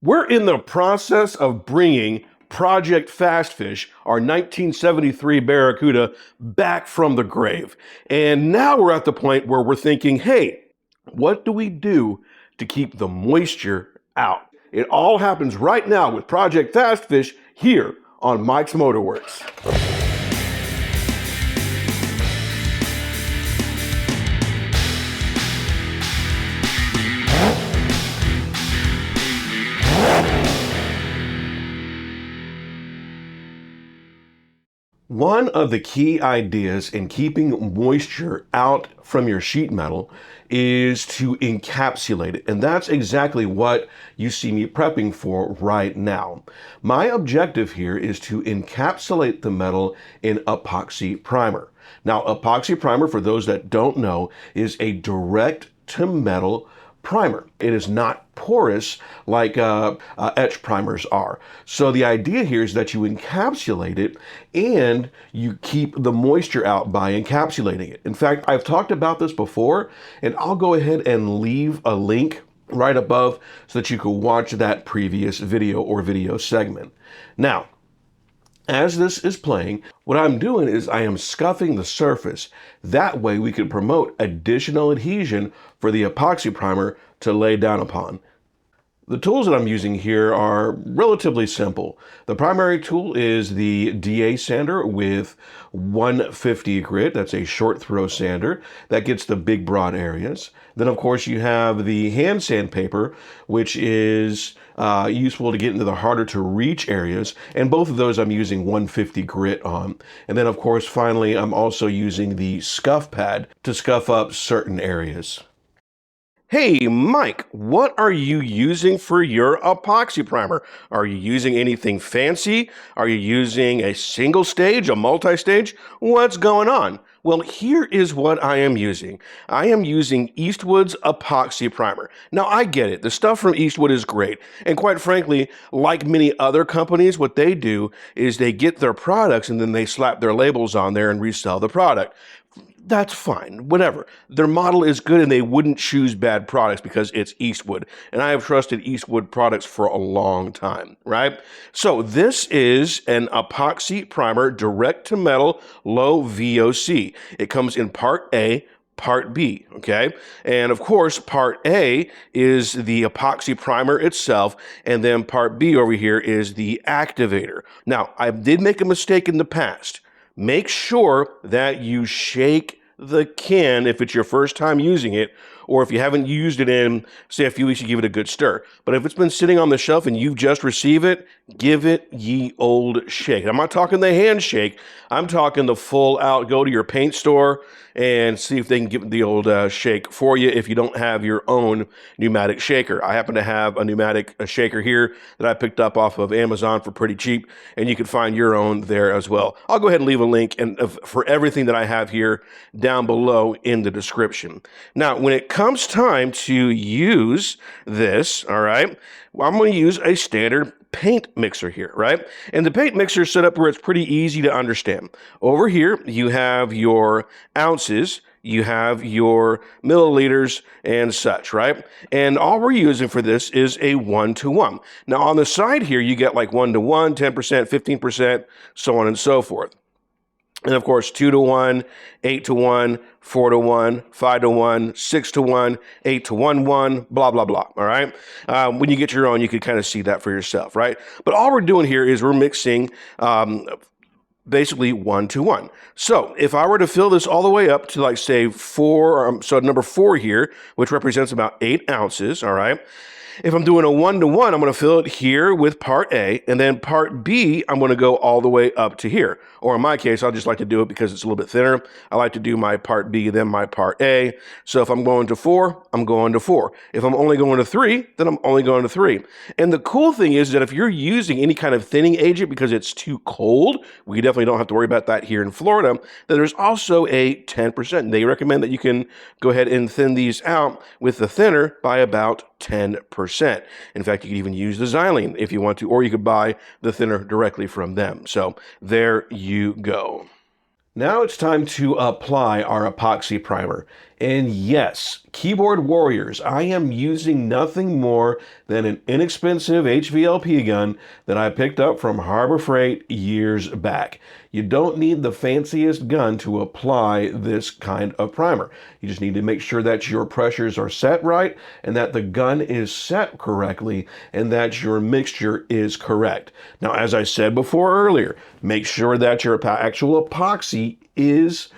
We're in the process of bringing Project Fastfish, our 1973 Barracuda, back from the grave. And now we're at the point where we're thinking, hey, what do we do to keep the moisture out? It all happens right now with Project Fastfish here on Mike's Motorworks. One of the key ideas in keeping moisture out from your sheet metal is to encapsulate it. And that's exactly what you see me prepping for right now. My objective here is to encapsulate the metal in epoxy primer. Now, epoxy primer, for those that don't know, is a direct to metal primer. It is not porous like etch primers are. So the idea here is that you encapsulate it and you keep the moisture out by encapsulating it. In fact, I've talked about this before, and I'll go ahead and leave a link right above so that you can watch that previous video or video segment. Now, as this is playing, what I'm doing is I am scuffing the surface. That way we can promote additional adhesion for the epoxy primer to lay down upon. The tools that I'm using here are relatively simple. The primary tool is the DA sander with 150 grit. That's a short throw sander that gets the big broad areas. Then of course you have the hand sandpaper, which is useful to get into the harder to reach areas. And both of those I'm using 150 grit on. And then of course finally I'm also using the scuff pad to scuff up certain areas. Hey, Mike, what are you using for your epoxy primer? Are you using anything fancy? Are you using a single stage, a multi-stage? What's going on? Well, here is what I am using. I am using Eastwood's epoxy primer. Now, I get it. The stuff from Eastwood is great. And quite frankly, like many other companies, what they do is they get their products and then they slap their labels on there and resell the product. That's fine, whatever. Their model is good and they wouldn't choose bad products because it's Eastwood. And I have trusted Eastwood products for a long time, right? So this is an epoxy primer, direct to metal, low VOC. It comes in part A, part B, okay? And of course, part A is the epoxy primer itself, and then part B over here is the activator. Now, I did make a mistake in the past. Make sure that you shake the can if it's your first time using it, or if you haven't used it in, say, a few weeks, you give it a good stir. But if it's been sitting on the shelf and you've just received it, give it ye old shake. I'm not talking the handshake. I'm talking the full out, go to your paint store and see if they can give the old shake for you if you don't have your own pneumatic shaker. I happen to have a pneumatic shaker here that I picked up off of Amazon for pretty cheap, and you can find your own there as well. I'll go ahead and leave a link for everything that I have here down below in the description. Now, when it comes time to use this, all right, I'm going to use a standard paint mixer here, right? And the paint mixer is set up where it's pretty easy to understand. Over here, you have your ounces, you have your milliliters and such, right? And all we're using for this is a 1-to-1. Now on the side here, you get like 1-to-1, 10%, 15%, so on and so forth. And of course, 2-to-1, 8-to-1, 4-to-1, 5-to-1, 6-to-1, 8-to-1, blah, blah, blah, all right? When you get your own, you can kind of see that for yourself, right? But all we're doing here is we're mixing basically 1-to-1. So if I were to fill this all the way up to like say 4, so number 4 here, which represents about 8 ounces, all right? If I'm doing a 1-to-1, I'm going to fill it here with part A, and then part B, I'm going to go all the way up to here. Or in my case, I'll just like to do it because it's a little bit thinner. I like to do my part B, then my part A. So if I'm going to 4, I'm going to 4. If I'm only going to 3, then I'm only going to 3. And the cool thing is that if you're using any kind of thinning agent because it's too cold, we definitely don't have to worry about that here in Florida, then there's also a 10%. They recommend that you can go ahead and thin these out with the thinner by about 10%. In fact, you can even use the xylene if you want to, or you could buy the thinner directly from them. So there you go. Now it's time to apply our epoxy primer. And yes, keyboard warriors, I am using nothing more than an inexpensive HVLP gun that I picked up from Harbor Freight years back. You don't need the fanciest gun to apply this kind of primer. You just need to make sure that your pressures are set right and that the gun is set correctly and that your mixture is correct. Now, as I said before earlier, make sure that your actual epoxy is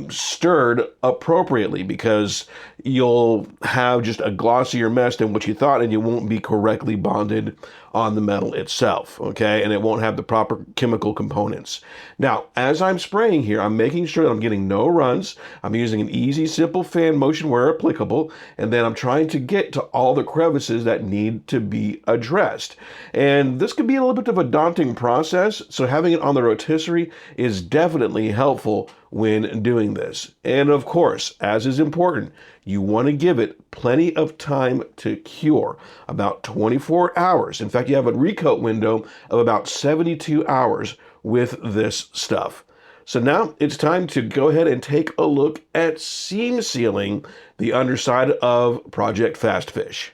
stirred appropriately, because you'll have just a glossier mess than what you thought, and you won't be correctly bonded on the metal itself, okay? And it won't have the proper chemical components. Now, as I'm spraying here, I'm making sure that I'm getting no runs. I'm using an easy, simple fan motion where applicable, and then I'm trying to get to all the crevices that need to be addressed. And this can be a little bit of a daunting process, so having it on the rotisserie is definitely helpful when doing this. And of course, as is important, you want to give it plenty of time to cure, about 24 hours. In fact, you have a recoat window of about 72 hours with this stuff. So now it's time to go ahead and take a look at seam sealing the underside of Project Fastfish.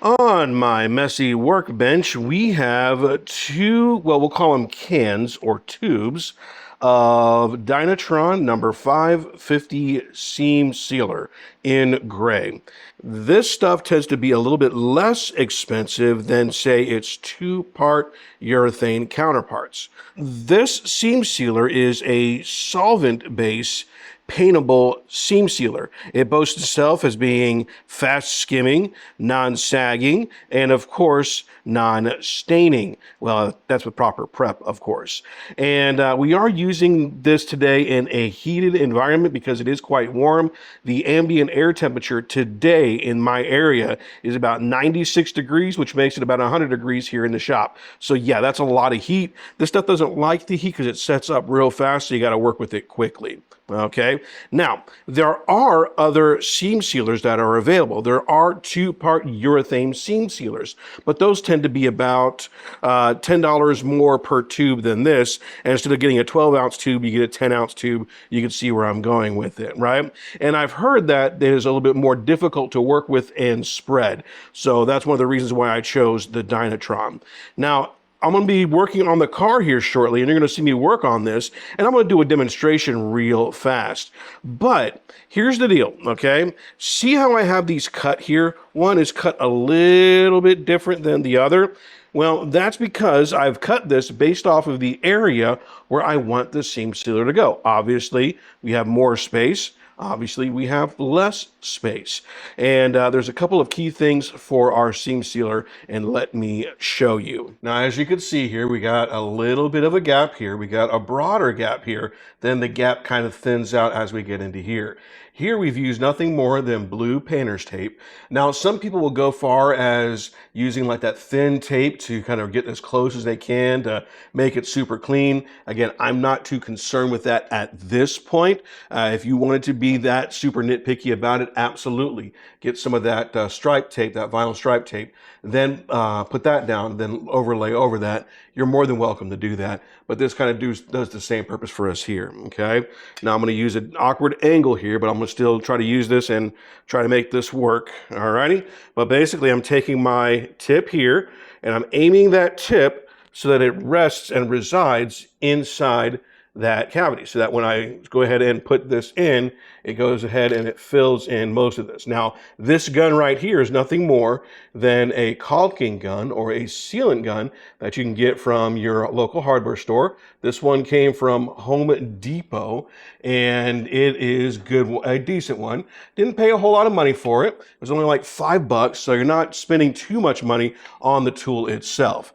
On my messy workbench, we have two, well, we'll call them cans or tubes of Dynatron number 550 seam sealer in gray. This stuff tends to be a little bit less expensive than, say, its two-part urethane counterparts. This seam sealer is a solvent-based paintable seam sealer. It boasts itself as being fast skimming, non-sagging, and of course, non-staining. Well, that's with proper prep, of course. And we are using this today in a heated environment because it is quite warm. The ambient air temperature today in my area is about 96 degrees, which makes it about 100 degrees here in the shop. So yeah, that's a lot of heat. This stuff doesn't like the heat because it sets up real fast, so you got to work with it quickly. Okay, now there are other seam sealers that are available. There are two-part urethane seam sealers, but those tend to be about $10 more per tube than this. And instead of getting a 12-ounce tube, you get a 10-ounce tube. You can see where I'm going with it, right? And I've heard that it is a little bit more difficult to work with and spread. So that's one of the reasons why I chose the Dynatron. Now, I'm going to be working on the car here shortly, and you're going to see me work on this, and I'm going to do a demonstration real fast. But here's the deal, okay? See how I have these cut here? One is cut a little bit different than the other. Well, that's because I've cut this based off of the area where I want the seam sealer to go. Obviously, we have more space. Obviously, we have less space. And there's a couple of key things for our seam sealer, and let me show you. Now, as you can see here, we got a little bit of a gap here. We got a broader gap here. Then the gap kind of thins out as we get into here. Here we've used nothing more than blue painter's tape. Now, some people will go far as using like that thin tape to kind of get as close as they can to make it super clean. Again, I'm not too concerned with that at this point. If you wanted to be that super nitpicky about it, absolutely. Get some of that stripe tape, that vinyl stripe tape, then put that down, then overlay over that. You're more than welcome to do that. But this kind of does the same purpose for us here, okay? Now I'm going to use an awkward angle here, but I'm going to still try to use this and try to make this work, all righty? But basically I'm taking my tip here and I'm aiming that tip so that it rests and resides inside that cavity, so that when I go ahead and put this in, it goes ahead and it fills in most of this. Now, this gun right here is nothing more than a caulking gun or a sealant gun that you can get from your local hardware store. This one came from Home Depot, and it is good, a decent one. Didn't pay a whole lot of money for it. It was only like $5, so you're not spending too much money on the tool itself.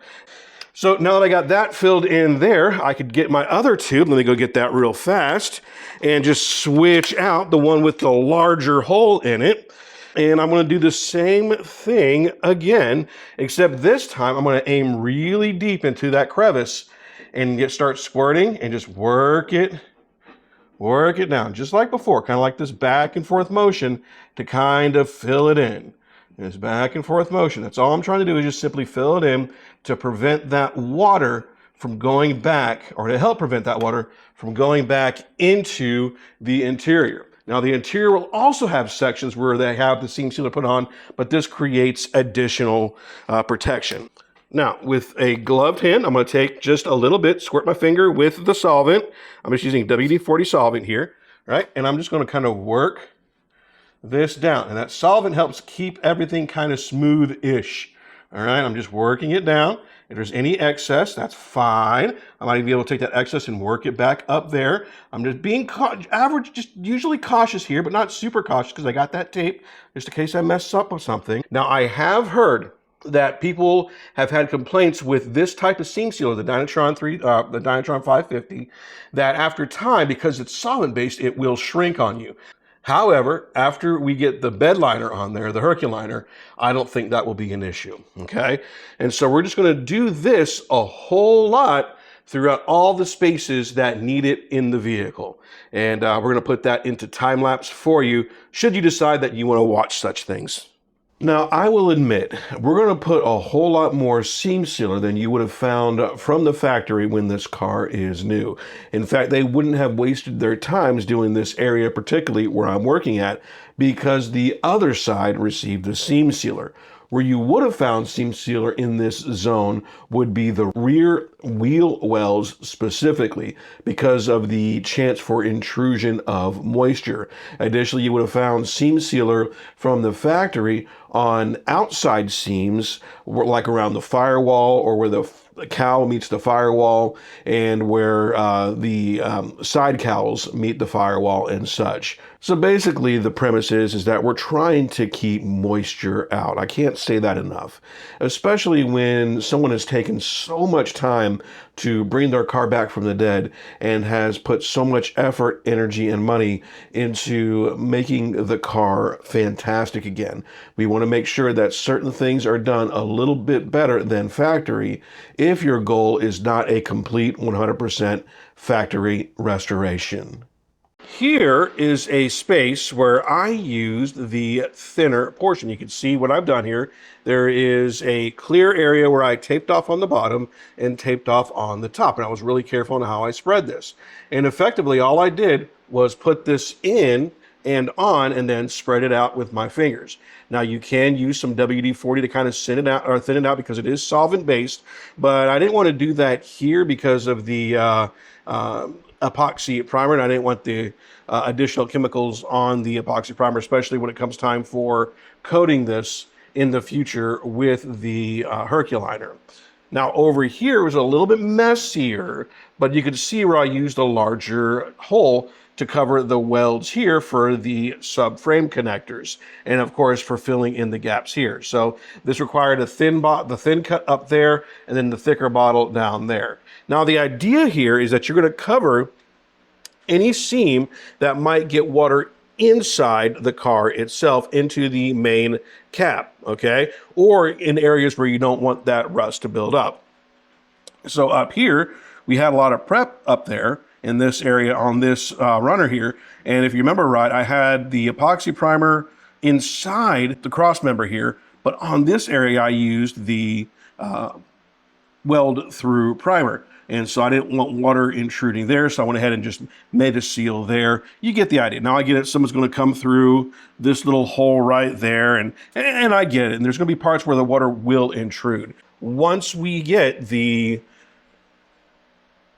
So now that I got that filled in there, I could get my other tube. Let me go get that real fast and just switch out the one with the larger hole in it. And I'm going to do the same thing again, except this time I'm going to aim really deep into that crevice and start squirting and just work it down, just like before, kind of like this back and forth motion to kind of fill it in. This back and forth motion. That's all I'm trying to do, is just simply fill it in to prevent that water from going back, or to help prevent that water from going back into the interior. Now the interior will also have sections where they have the seam sealer put on, but this creates additional protection. Now, with a gloved hand, I'm going to take just a little bit, squirt my finger with the solvent. I'm just using WD-40 solvent here, right? And I'm just going to kind of work this down. And that solvent helps keep everything kind of smooth-ish. All right, I'm just working it down. If there's any excess, that's fine. I might be able to take that excess and work it back up there. I'm just being average, just usually cautious here, but not super cautious because I got that tape just in case I mess up with something. Now, I have heard that people have had complaints with this type of seam sealer, the Dynatron 550, that after time, because it's solvent-based, it will shrink on you. However, after we get the bed liner on there, the Herculiner, I don't think that will be an issue, okay? And so we're just gonna do this a whole lot throughout all the spaces that need it in the vehicle. And we're gonna put that into time lapse for you, should you decide that you wanna watch such things. Now, I will admit, we're going to put a whole lot more seam sealer than you would have found from the factory when this car is new. In fact, they wouldn't have wasted their times doing this area, particularly where I'm working at, because the other side received the seam sealer. Where you would have found seam sealer in this zone would be the rear wheel wells specifically because of the chance for intrusion of moisture. Additionally, you would have found seam sealer from the factory on outside seams, like around the firewall or where the cowl meets the firewall and where the side cowls meet the firewall and such. So basically the premise is that we're trying to keep moisture out. I can't say that enough, especially when someone has taken so much time to bring their car back from the dead and has put so much effort, energy, and money into making the car fantastic again. We want to make sure that certain things are done a little bit better than factory if your goal is not a complete 100% factory restoration. Here is a space where I used the thinner portion. You can see what I've done here. There is a clear area where I taped off on the bottom and taped off on the top. And I was really careful on how I spread this. And effectively, all I did was put this in and on and then spread it out with my fingers. Now you can use some WD-40 to kind of thin it out because it is solvent based, but I didn't want to do that here because of the epoxy primer, and I didn't want the additional chemicals on the epoxy primer, especially when it comes time for coating this in the future with the Herculiner. Now over here was a little bit messier, but you could see where I used a larger hole to cover the welds here for the subframe connectors, and of course for filling in the gaps here. So this required the thin cut up there and then the thicker bottle down there. Now the idea here is that you're going to cover any seam that might get water inside the car itself into the main cap, okay? Or in areas where you don't want that rust to build up. So up here, we had a lot of prep up there in this area on this runner here. And if you remember right, I had the epoxy primer inside the cross member here, but on this area I used the weld through primer. And so I didn't want water intruding there, so I went ahead and just made a seal there. You get the idea. Now I get it, someone's gonna come through this little hole right there, and I get it. And there's gonna be parts where the water will intrude. Once we get the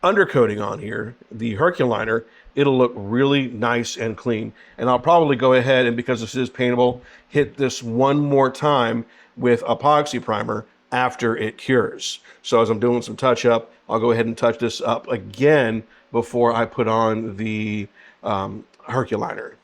undercoating on here, the Herculiner, it'll look really nice and clean. And I'll probably go ahead and, because this is paintable, hit this one more time with epoxy primer after it cures. So as I'm doing some touch up, I'll go ahead and touch this up again before I put on the Herculiner.